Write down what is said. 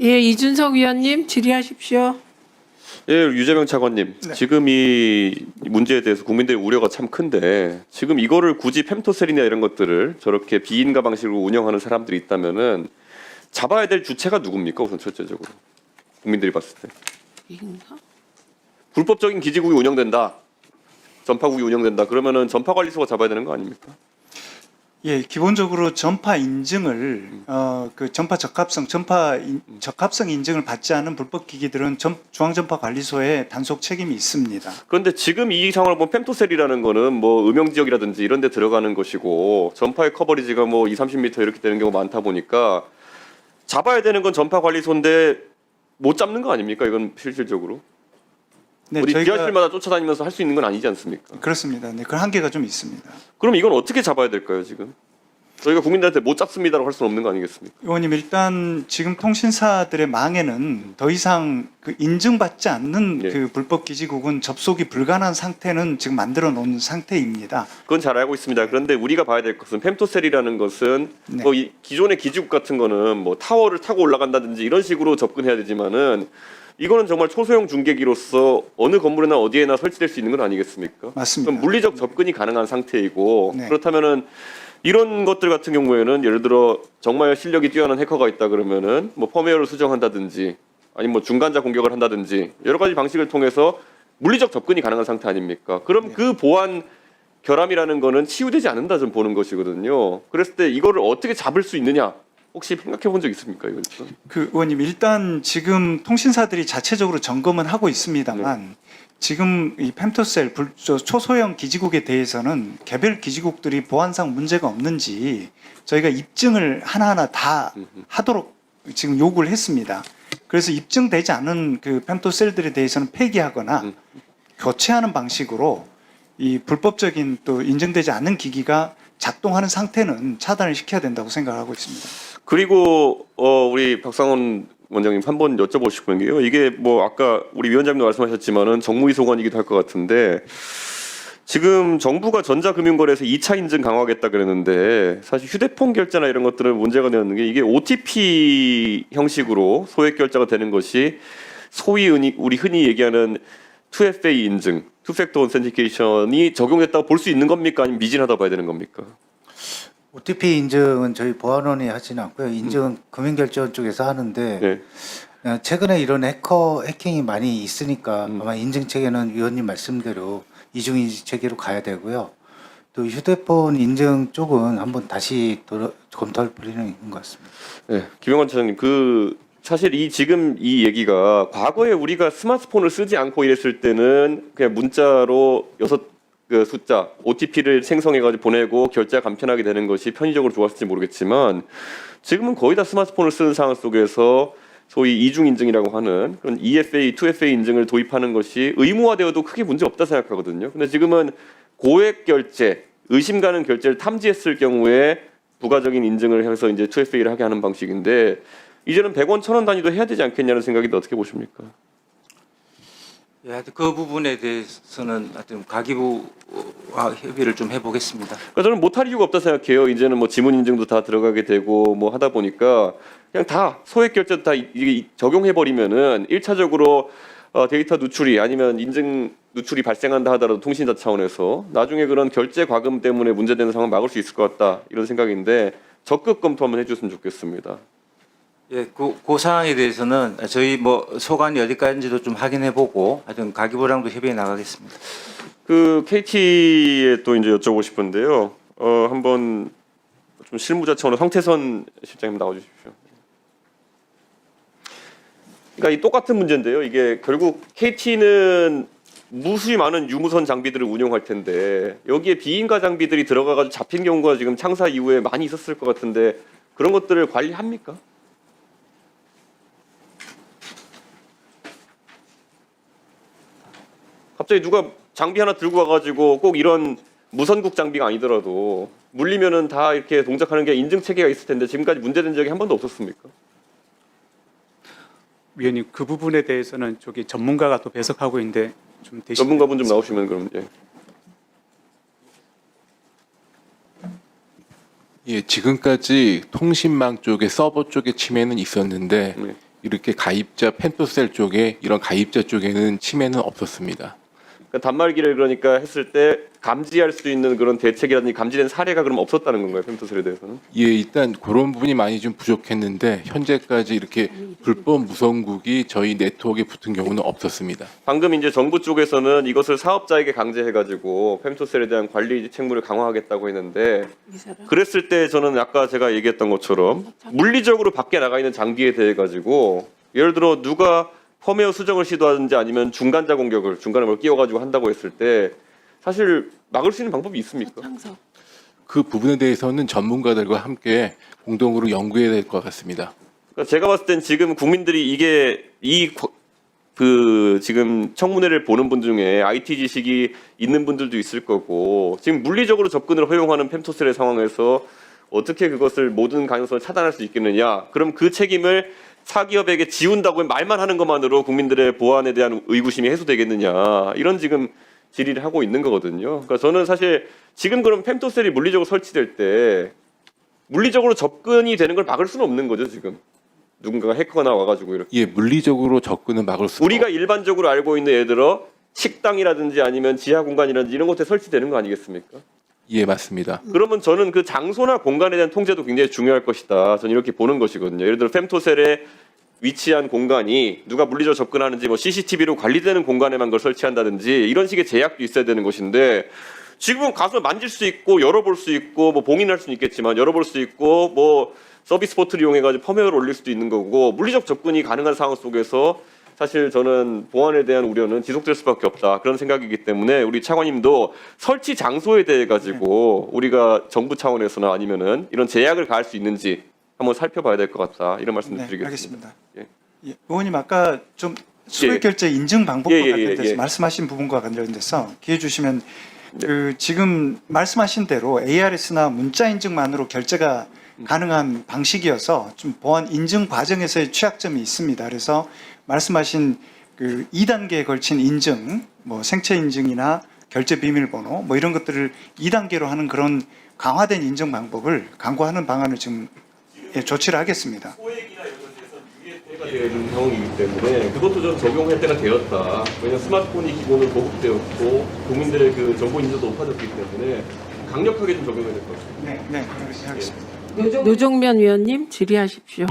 예, 이준석 위원님 질의하십시오. 예, 유재명 차관님. 네. 지금 이 문제에 대해서 국민들의 우려가 참 큰데 지금 이거를 굳이 펨토셀이나 이런 것들을 저렇게 비인가 방식으로 운영하는 사람들이 있다면은 잡아야 될 주체가 누굽니까? 우선 첫째적으로 국민들이 봤을 때 인가? 불법적인 기지국이 운영된다, 전파국이 운영된다. 그러면은 전파관리소가 잡아야 되는 거 아닙니까? 예, 기본적으로 전파 인증을 그 전파 적합성, 적합성 인증을 받지 않은 불법 기기들은 중앙전파관리소에 단속 책임이 있습니다. 그런데 지금 이 상황을 보면 펨토셀이라는 거는 뭐 음영 지역이라든지 이런 데 들어가는 것이고 전파의 커버리지가 뭐 20-30m 이렇게 되는 경우가 많다 보니까 잡아야 되는 건 전파관리소인데 못 잡는 거 아닙니까? 이건 실질적으로. 네, 어디 지하실마다 쫓아다니면서 할 수 있는 건 아니지 않습니까? 그렇습니다. 네, 그 한계가 좀 있습니다. 그럼 이건 어떻게 잡아야 될까요, 지금? 저희가 국민들한테 못 잡습니다라고 할 수는 없는 거 아니겠습니까? 의원님, 일단 지금 통신사들의 망에는 더 이상 그 인증받지 않는 예. 그 불법 기지국은 접속이 불가능한 상태는 지금 만들어 놓은 상태입니다. 그건 잘 알고 있습니다. 그런데 우리가 봐야 될 것은 펨토셀이라는 것은 네. 뭐 이 기존의 기지국 같은 거는 뭐 타워를 타고 올라간다든지 이런 식으로 접근해야 되지만은 이거는 정말 초소형 중계기로서 어느 건물이나 어디에나 설치될 수 있는 건 아니겠습니까? 맞습니다. 그럼 물리적 접근이 가능한 상태이고 네. 그렇다면은 이런 것들 같은 경우에는 예를 들어 정말 실력이 뛰어난 해커가 있다 그러면은 뭐 펌웨어를 수정한다든지 아니면 뭐 중간자 공격을 한다든지 여러 가지 방식을 통해서 물리적 접근이 가능한 상태 아닙니까? 그럼 네. 그 보안 결함이라는 거는 치유되지 않는다 좀 보는 것이거든요. 그랬을 때 이거를 어떻게 잡을 수 있느냐? 혹시 생각해 본 적 있습니까? 이거 그 의원님, 일단 지금 통신사들이 자체적으로 점검은 하고 있습니다만 지금 이 펨토셀 초소형 기지국에 대해서는 개별 기지국들이 보안상 문제가 없는지 저희가 입증을 하나하나 다 하도록 지금 요구를 했습니다. 그래서 입증되지 않은 그 펨토셀들에 대해서는 폐기하거나 교체하는 방식으로 이 불법적인 또 인정되지 않는 기기가 작동하는 상태는 차단을 시켜야 된다고 생각하고 있습니다. 그리고 우리 박상원 원장님 한번 여쭤보고 싶은 게요. 이게 뭐 아까 우리 위원장님도 말씀하셨지만은 정무위 소관이기도 할 것 같은데 지금 정부가 전자금융거래에서 2차 인증 강화하겠다 그랬는데 사실 휴대폰 결제나 이런 것들은 문제가 되는 게 이게 OTP 형식으로 소액 결제가 되는 것이 소위 우리 흔히 얘기하는 2FA 인증, 투팩터 오센티케이션이 적용됐다고 볼 수 있는 겁니까? 아니면 미진하다 봐야 되는 겁니까? OTP 인증은 저희 보안원이 하지는 않고요. 인증은 금융결제원 쪽에서 하는데 네. 최근에 이런 해킹이 많이 있으니까 아마 인증 체계는 위원님 말씀대로 이중인증 체계로 가야 되고요. 또 휴대폰 인증 쪽은 한번 다시 검토할 필요는 있는 것 같습니다. 네, 김영환 차장님, 그 사실 지금 이 얘기가 과거에 우리가 스마트폰을 쓰지 않고 이랬을 때는 그냥 문자로 6그 숫자 OTP를 생성해가지고 보내고 결제가 간편하게 되는 것이 편의적으로 좋았을지 모르겠지만 지금은 거의 다 스마트폰을 쓰는 상황 속에서 소위 이중 인증이라고 하는 그런 EFA, 2FA 인증을 도입하는 것이 의무화되어도 크게 문제 없다 생각하거든요. 근데 지금은 고액 결제, 의심 가는 결제를 탐지했을 경우에 부가적인 인증을 해서 이제 2FA를 하게 하는 방식인데 이제는 100원, 1000원 단위도 해야 되지 않겠냐는 생각인데 어떻게 보십니까? 예, 하여튼 그 부분에 대해서는 하여튼 가기부와 협의를 좀 해보겠습니다. 그러니까 저는 못할 이유가 없다 생각해요. 이제는 뭐 지문 인증도 다 들어가게 되고 뭐 하다 보니까 그냥 다 소액 결제도 다 이게 적용해 버리면은 1차적으로 데이터 누출이 아니면 인증 누출이 발생한다 하더라도 통신사 차원에서 나중에 그런 결제 과금 때문에 문제되는 상황을 막을 수 있을 것 같다 이런 생각인데 적극 검토 한번 해줬으면 좋겠습니다. 예, 그 사항에 대해서는 저희 뭐 소관이 어디까지인지도 좀 확인해보고 하여튼 가기부랑도 협의해 나가겠습니다. 그 KT에 또 이제 여쭤보고 싶은데요. 한번 좀 실무자 차원으로 황태선 실장님 나와주십시오. 그러니까 이 똑같은 문제인데요. 이게 결국 KT는 무수히 많은 유무선 장비들을 운용할 텐데 여기에 비인가 장비들이 들어가가지고 잡힌 경우가 지금 창사 이후에 많이 있었을 것 같은데 그런 것들을 관리합니까? 갑자기 누가 장비 하나 들고 와가지고 꼭 이런 무선국 장비가 아니더라도 물리면은 다 이렇게 동작하는 게 인증 체계가 있을 텐데 지금까지 문제된 적이 한 번도 없었습니까? 위원님, 그 부분에 대해서는 저기 전문가가 또 배석하고 있는데 좀 대신 전문가분 좀 나오시면 그럼 예. 예, 지금까지 통신망 쪽에 서버 쪽에 침해는 있었는데 네. 이렇게 가입자 펜토셀 쪽에 이런 가입자 쪽에는 침해는 없었습니다. 그러니까 단말기를 그러니까 했을 때 감지할 수 있는 그런 대책이라든지 감지된 사례가 그럼 없었다는 건가요? 펜토셀에 대해서는? 예, 일단 그런 부분이 많이 좀 부족했는데 현재까지 이렇게 불법 무선국이 저희 네트워크에 붙은 경우는 없었습니다. 방금 이제 정부 쪽에서는 이것을 사업자에게 강제해가지고 펜토셀에 대한 관리 책무를 강화하겠다고 했는데 이 사람. 그랬을 때 저는 아까 제가 얘기했던 것처럼 물리적으로 밖에 나가 있는 장비에 대해 가지고 예를 들어 누가 펌웨어 수정을 시도하든지 아니면 중간자 공격을 중간에 뭘 끼워가지고 한다고 했을 때 사실 막을 수 있는 방법이 있습니까? 창석. 그 부분에 대해서는 전문가들과 함께 공동으로 연구해야 될 것 같습니다. 그러니까 제가 봤을 땐 지금 국민들이 이게 지금 청문회를 보는 분 중에 IT 지식이 있는 분들도 있을 거고 지금 물리적으로 접근을 허용하는 펜토셀의 상황에서 어떻게 그것을 모든 가능성을 차단할 수 있겠느냐? 그럼 그 책임을 사기업에게 지운다고 말만 하는 것만으로 국민들의 보안에 대한 의구심이 해소되겠느냐? 이런 지금 질의를 하고 있는 거거든요. 그러니까 저는 사실 지금 그럼 펜토셀이 물리적으로 설치될 때 물리적으로 접근이 되는 걸 막을 수는 없는 거죠, 지금. 누군가가 해커가 와가지고 이렇게. 예, 물리적으로 접근은 막을 수 우리가 일반적으로 알고 있는 예를 들어 식당이라든지 아니면 지하 공간이라든지 이런 곳에 설치되는 거 아니겠습니까? 예, 맞습니다. 그러면 저는 그 장소나 공간에 대한 통제도 굉장히 중요할 것이다. 저는 이렇게 보는 것이거든요. 예를 들어 펜토셀에 위치한 공간이 누가 물리적으로 접근하는지 뭐 CCTV로 관리되는 공간에만 그걸 설치한다든지 이런 식의 제약도 있어야 되는 것인데 지금은 가서 만질 수 있고 열어볼 수 있고 뭐 봉인할 수는 있겠지만 열어볼 수 있고 뭐 서비스 포트를 이용해가지고 펌웨어를 올릴 수도 있는 거고 물리적 접근이 가능한 상황 속에서 사실 저는 보안에 대한 우려는 지속될 수밖에 없다 그런 생각이기 때문에 우리 차관님도 설치 장소에 대해 가지고 우리가 정부 차원에서나 아니면은 이런 제약을 가할 수 있는지 한번 살펴봐야 될 것 같다 이런 말씀을 네, 드리겠습니다. 알겠습니다. 예. 예, 의원님 아까 좀 수백 예. 결제 인증 방법과 예. 관련돼서 말씀하신 부분과 관련돼서 기회 주시면 네. 그 지금 말씀하신 대로 ARS나 문자 인증만으로 결제가 가능한 방식이어서 좀 보안 인증 과정에서의 취약점이 있습니다. 그래서 말씀하신 그 2단계에 걸친 인증, 뭐 생체 인증이나 결제 비밀번호 뭐 이런 것들을 2단계로 하는 그런 강화된 인증 방법을 강구하는 방안을 지금 조치를 하겠습니다. 소액이나 이런 것에서 유예가 되는 상황이기 때문에 그것도 좀 적용할 때가 되었다. 왜냐하면 스마트폰이 기본으로 보급되었고 국민들의 그 정보 인지도 높아졌기 때문에 강력하게 좀 적용해야 될 것 같습니다. 네, 네, 그렇게 하겠습니다. 노종면 위원님 질의하십시오.